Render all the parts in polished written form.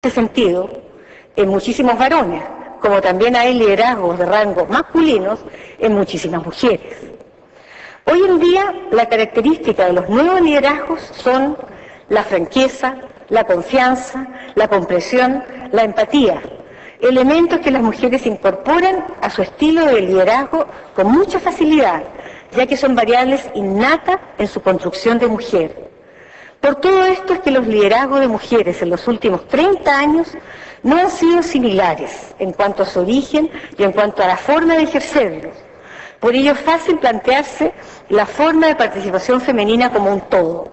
este sentido en muchísimos varones, como también hay liderazgos de rango masculinos en muchísimas mujeres. Hoy en día, la característica de los nuevos liderazgos son la franqueza, la confianza, la comprensión, la empatía, elementos que las mujeres incorporan a su estilo de liderazgo con mucha facilidad, ya que son variables innatas en su construcción de mujer. Por todo esto es que los liderazgos de mujeres en los últimos 30 años no han sido similares en cuanto a su origen y en cuanto a la forma de ejercerlos. Por ello es fácil plantearse la forma de participación femenina como un todo.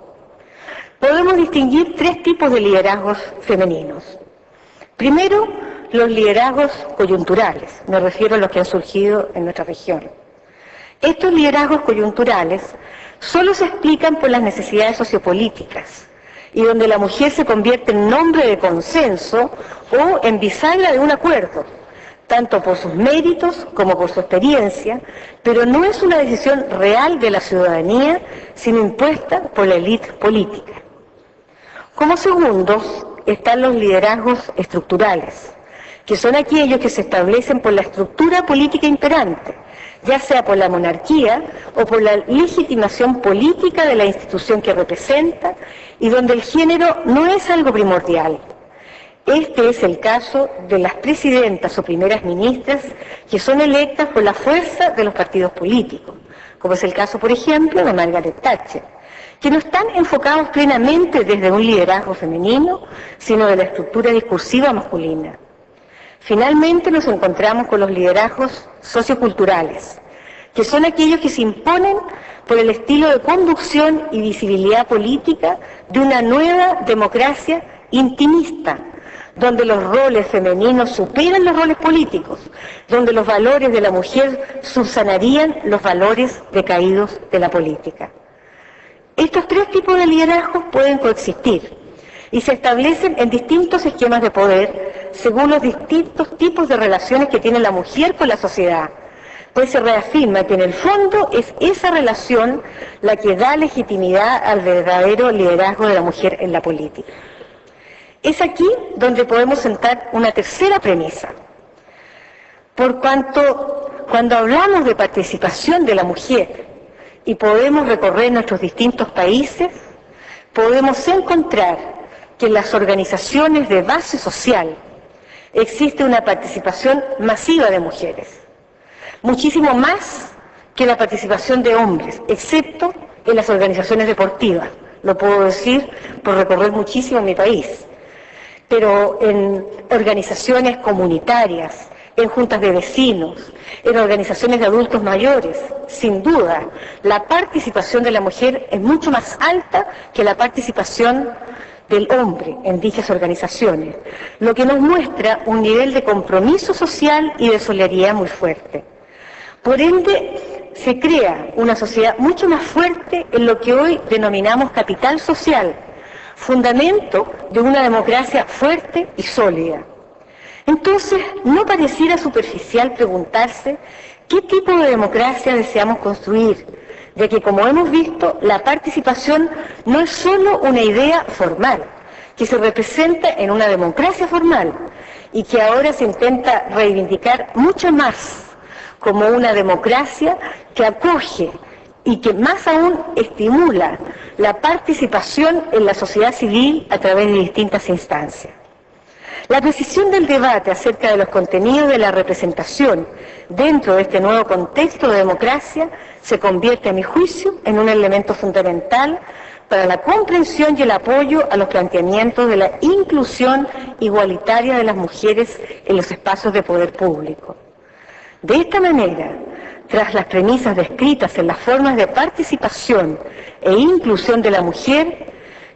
Podemos distinguir 3 tipos de liderazgos femeninos. Primero, los liderazgos coyunturales, me refiero a los que han surgido en nuestra región. Estos liderazgos coyunturales solo se explican por las necesidades sociopolíticas y donde la mujer se convierte en nombre de consenso o en bisagra de un acuerdo, tanto por sus méritos como por su experiencia, pero no es una decisión real de la ciudadanía, sino impuesta por la élite política. Como segundos están los liderazgos estructurales, que son aquellos que se establecen por la estructura política imperante, ya sea por la monarquía o por la legitimación política de la institución que representa y donde el género no es algo primordial. Este es el caso de las presidentas o primeras ministras que son electas por la fuerza de los partidos políticos, como es el caso, por ejemplo, de Margaret Thatcher, que no están enfocados plenamente desde un liderazgo femenino, sino de la estructura discursiva masculina. Finalmente nos encontramos con los liderazgos socioculturales, que son aquellos que se imponen por el estilo de conducción y visibilidad política de una nueva democracia intimista, donde los roles femeninos superan los roles políticos, donde los valores de la mujer subsanarían los valores decaídos de la política. Estos 3 tipos de liderazgos pueden coexistir y se establecen en distintos esquemas de poder según los distintos tipos de relaciones que tiene la mujer con la sociedad, pues se reafirma que en el fondo es esa relación la que da legitimidad al verdadero liderazgo de la mujer en la política. Es aquí donde podemos sentar una tercera premisa. Por cuanto, cuando hablamos de participación de la mujer y podemos recorrer nuestros distintos países, podemos encontrar que en las organizaciones de base social existe una participación masiva de mujeres, muchísimo más que la participación de hombres, excepto en las organizaciones deportivas. Lo puedo decir por recorrer muchísimo mi país. Pero en organizaciones comunitarias, en juntas de vecinos, en organizaciones de adultos mayores, sin duda, la participación de la mujer es mucho más alta que la participación del hombre en dichas organizaciones, lo que nos muestra un nivel de compromiso social y de solidaridad muy fuerte. Por ende, se crea una sociedad mucho más fuerte en lo que hoy denominamos capital social, fundamento de una democracia fuerte y sólida. Entonces, no pareciera superficial preguntarse qué tipo de democracia deseamos construir, ya que, como hemos visto, la participación no es solo una idea formal, que se representa en una democracia formal y que ahora se intenta reivindicar mucho más como una democracia que acoge y que más aún estimula la participación en la sociedad civil a través de distintas instancias. La precisión del debate acerca de los contenidos de la representación dentro de este nuevo contexto de democracia se convierte, a mi juicio, en un elemento fundamental para la comprensión y el apoyo a los planteamientos de la inclusión igualitaria de las mujeres en los espacios de poder público. De esta manera, tras las premisas descritas en las formas de participación e inclusión de la mujer,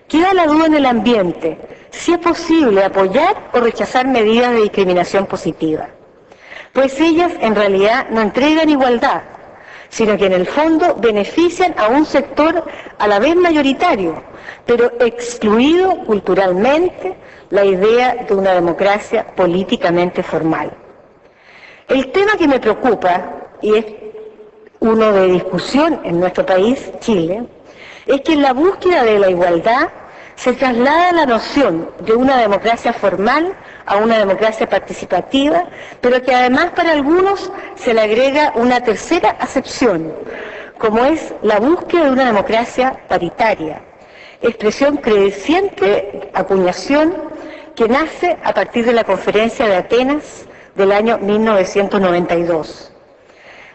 queda la duda en el ambiente si es posible apoyar o rechazar medidas de discriminación positiva, pues ellas en realidad no entregan igualdad, sino que en el fondo benefician a un sector a la vez mayoritario, pero excluido culturalmente la idea de una democracia políticamente formal. El tema que me preocupa, y es uno de discusión en nuestro país, Chile, es que en la búsqueda de la igualdad se traslada la noción de una democracia formal a una democracia participativa, pero que además para algunos se le agrega una tercera acepción, como es la búsqueda de una democracia paritaria, expresión creciente, acuñación, que nace a partir de la Conferencia de Atenas del año 1992.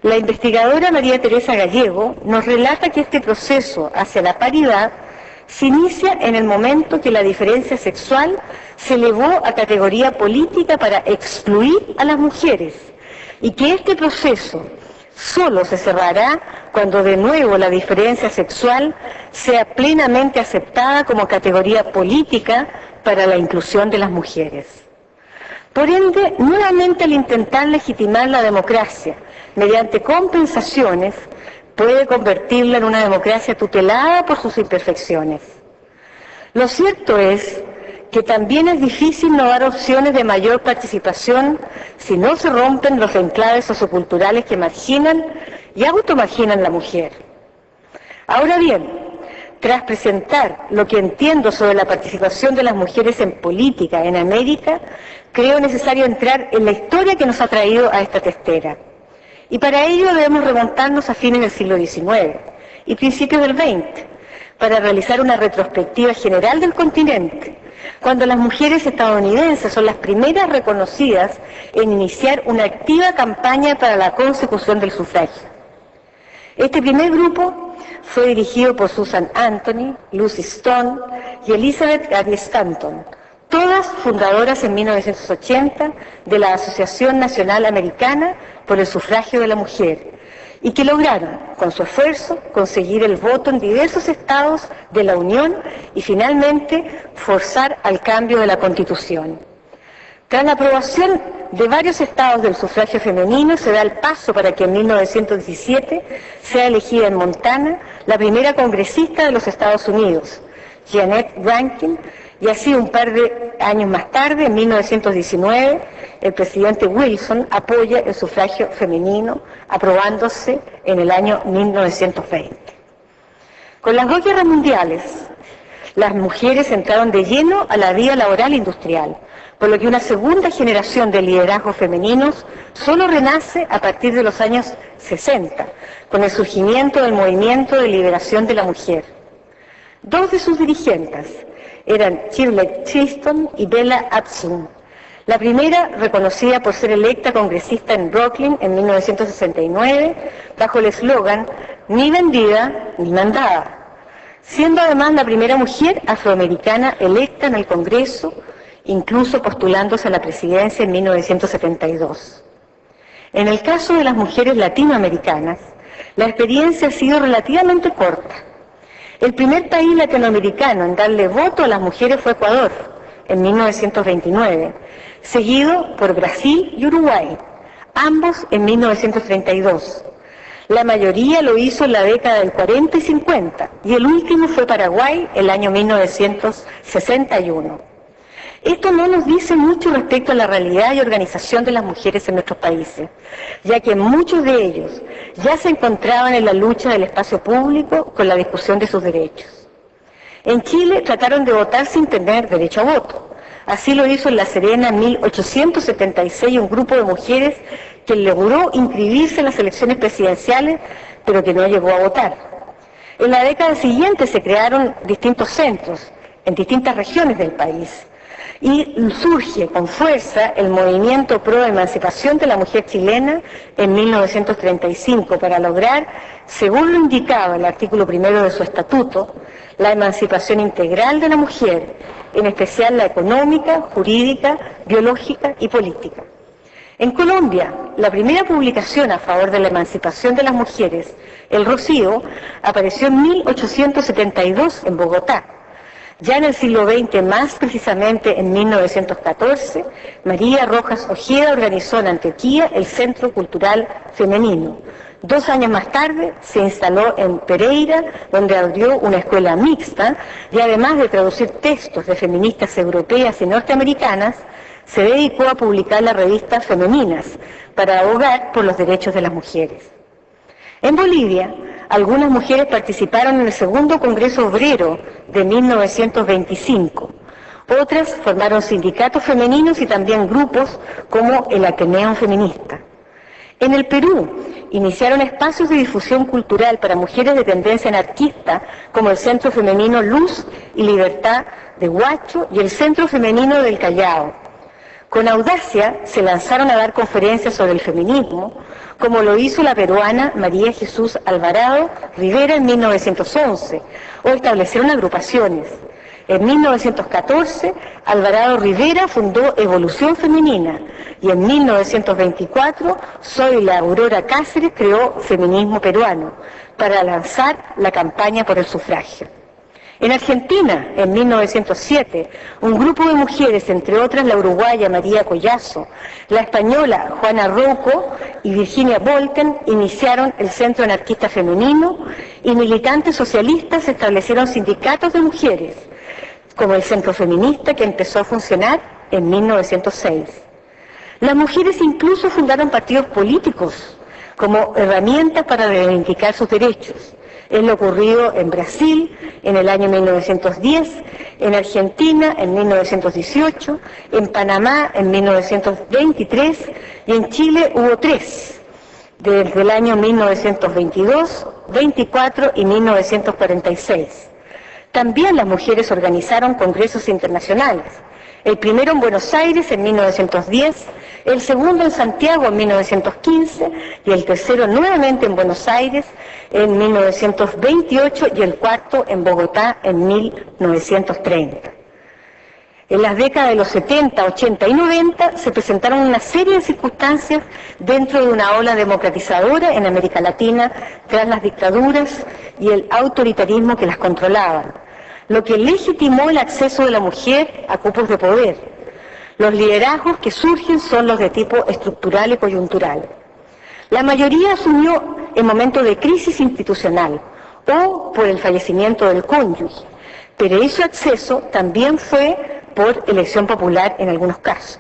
La investigadora María Teresa Gallego nos relata que este proceso hacia la paridad se inicia en el momento que la diferencia sexual se elevó a categoría política para excluir a las mujeres y que este proceso solo se cerrará cuando de nuevo la diferencia sexual sea plenamente aceptada como categoría política para la inclusión de las mujeres. Por ende, nuevamente al intentar legitimar la democracia mediante compensaciones, puede convertirla en una democracia tutelada por sus imperfecciones. Lo cierto es que también es difícil no dar opciones de mayor participación si no se rompen los enclaves socioculturales que marginan y automarginan la mujer. Ahora bien, tras presentar lo que entiendo sobre la participación de las mujeres en política en América, creo necesario entrar en la historia que nos ha traído a esta testera. Y para ello debemos remontarnos a fines del siglo XIX y principios del XX, para realizar una retrospectiva general del continente, cuando las mujeres estadounidenses son las primeras reconocidas en iniciar una activa campaña para la consecución del sufragio. Este primer grupo fue dirigido por Susan Anthony, Lucy Stone y Elizabeth Gary Stanton, todas fundadoras en 1980 de la Asociación Nacional Americana por el Sufragio de la Mujer, y que lograron, con su esfuerzo, conseguir el voto en diversos estados de la Unión y finalmente forzar al cambio de la Constitución. Tras la aprobación de varios estados del sufragio femenino, se da el paso para que en 1917 sea elegida en Montana la primera congresista de los Estados Unidos, Jeannette Rankin, y así un par de años más tarde, en 1919, el presidente Wilson apoya el sufragio femenino, aprobándose en el año 1920. Con las dos guerras mundiales, las mujeres entraron de lleno a la vida laboral industrial, por lo que una segunda generación de liderazgos femeninos solo renace a partir de los años 60, con el surgimiento del movimiento de liberación de la mujer. Dos de sus dirigentes eran Shirley Chisholm y Bella Abzug. La primera, reconocida por ser electa congresista en Brooklyn en 1969, bajo el eslogan "Ni vendida ni mandada", siendo además la primera mujer afroamericana electa en el Congreso, incluso postulándose a la presidencia en 1972. En el caso de las mujeres latinoamericanas, la experiencia ha sido relativamente corta. El primer país latinoamericano en darle voto a las mujeres fue Ecuador, en 1929, seguido por Brasil y Uruguay, ambos en 1932. La mayoría lo hizo en la década del 40 y 50, y el último fue Paraguay, el año 1961. Esto no nos dice mucho respecto a la realidad y organización de las mujeres en nuestros países, ya que muchos de ellos ya se encontraban en la lucha del espacio público con la discusión de sus derechos. En Chile trataron de votar sin tener derecho a voto. Así lo hizo en La Serena en 1876 un grupo de mujeres que logró inscribirse en las elecciones presidenciales, pero que no llegó a votar. En la década siguiente se crearon distintos centros en distintas regiones del país, y surge con fuerza el movimiento pro emancipación de la mujer chilena en 1935 para lograr, según lo indicaba el artículo 1 de su estatuto, la emancipación integral de la mujer, en especial la económica, jurídica, biológica y política. En Colombia, la primera publicación a favor de la emancipación de las mujeres, El Rocío, apareció en 1872 en Bogotá. Ya en el siglo XX, más precisamente en 1914, María Rojas Ojeda organizó en Antioquía el Centro Cultural Femenino. 2 años más tarde se instaló en Pereira, donde abrió una escuela mixta, y además de traducir textos de feministas europeas y norteamericanas, se dedicó a publicar la revista Femeninas, para abogar por los derechos de las mujeres. En Bolivia, Algunas mujeres participaron en el segundo Congreso Obrero de 1925. Otras formaron sindicatos femeninos y también grupos como el Ateneo Feminista. En el Perú iniciaron espacios de difusión cultural para mujeres de tendencia anarquista como el Centro Femenino Luz y Libertad de Huacho y el Centro Femenino del Callao. Con audacia se lanzaron a dar conferencias sobre el feminismo, como lo hizo la peruana María Jesús Alvarado Rivera en 1911, o establecieron agrupaciones. En 1914, Alvarado Rivera fundó Evolución Femenina y en 1924, Zoila Aurora Cáceres creó Feminismo Peruano para lanzar la campaña por el sufragio. En Argentina, en 1907, un grupo de mujeres, entre otras la uruguaya María Collazo, la española Juana Rouco y Virginia Volten, iniciaron el Centro Anarquista Femenino y militantes socialistas establecieron sindicatos de mujeres, como el Centro Feminista, que empezó a funcionar en 1906. Las mujeres incluso fundaron partidos políticos como herramientas para reivindicar sus derechos. Es lo ocurrido en Brasil en el año 1910, en Argentina en 1918, en Panamá en 1923 y en Chile hubo 3, desde el año 1922, 24 y 1946. También las mujeres organizaron congresos internacionales, el primero en Buenos Aires en 1910, el segundo en Santiago en 1915 y el tercero nuevamente en Buenos Aires en 1928 y el cuarto en Bogotá en 1930. En las décadas de los 70, 80 y 90 se presentaron una serie de circunstancias dentro de una ola democratizadora en América Latina tras las dictaduras y el autoritarismo que las controlaban, lo que legitimó el acceso de la mujer a cupos de poder. Los liderazgos que surgen son los de tipo estructural y coyuntural. La mayoría asumió en momentos de crisis institucional o por el fallecimiento del cónyuge, pero ese acceso también fue por elección popular en algunos casos.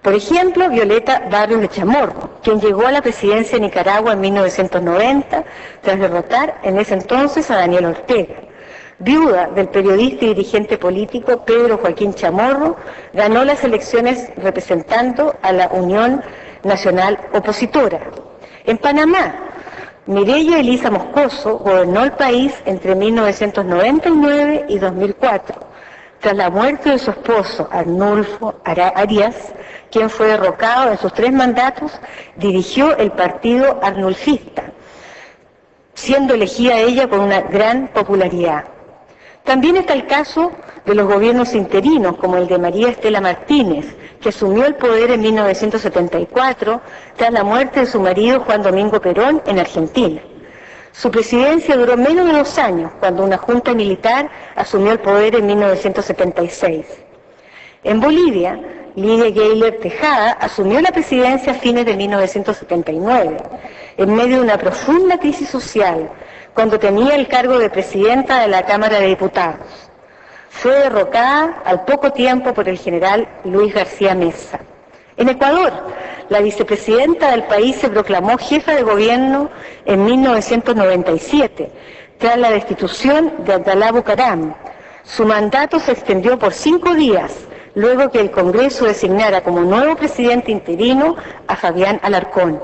Por ejemplo, Violeta Barrios de Chamorro, quien llegó a la presidencia de Nicaragua en 1990 tras derrotar en ese entonces a Daniel Ortega. Viuda del periodista y dirigente político Pedro Joaquín Chamorro, ganó las elecciones representando a la Unión Nacional Opositora. En Panamá, Mireya Elisa Moscoso gobernó el país entre 1999 y 2004. Tras la muerte de su esposo, Arnulfo Arias, quien fue derrocado en sus 3 mandatos, dirigió el partido arnulfista, siendo elegida ella con una gran popularidad. También está el caso de los gobiernos interinos, como el de María Estela Martínez, que asumió el poder en 1974 tras la muerte de su marido Juan Domingo Perón en Argentina. Su presidencia duró menos de 2 años, cuando una junta militar asumió el poder en 1976. En Bolivia, Lidia Gayler Tejada asumió la presidencia a fines de 1979, en medio de una profunda crisis social, cuando tenía el cargo de presidenta de la Cámara de Diputados. Fue derrocada al poco tiempo por el general Luis García Meza. En Ecuador, la vicepresidenta del país se proclamó jefa de gobierno en 1997, tras la destitución de Abdalá Bucaram. Su mandato se extendió por 5 días, luego que el Congreso designara como nuevo presidente interino a Fabián Alarcón.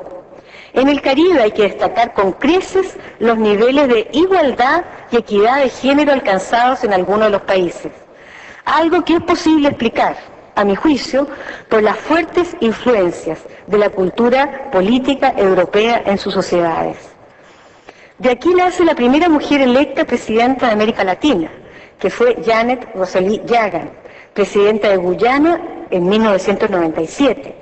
En el Caribe hay que destacar con creces los niveles de igualdad y equidad de género alcanzados en algunos de los países. Algo que es posible explicar, a mi juicio, por las fuertes influencias de la cultura política europea en sus sociedades. De aquí nace la primera mujer electa presidenta de América Latina, que fue Janet Rosely Jagan, presidenta de Guyana en 1997.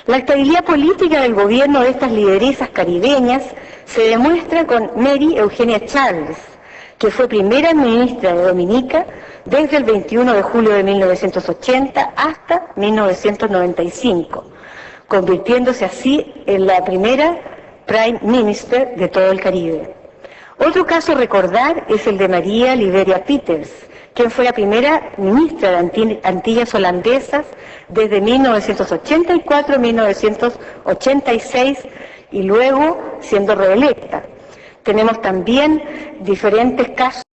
La estabilidad política del gobierno de estas lideresas caribeñas se demuestra con Mary Eugenia Charles, que fue primera ministra de Dominica desde el 21 de julio de 1980 hasta 1995, convirtiéndose así en la primera Prime Minister de todo el Caribe. Otro caso a recordar es el de María Liberia Peters, quien fue la primera ministra de Antillas Holandesas desde 1984 a 1986 y luego siendo reelecta. Tenemos también diferentes casos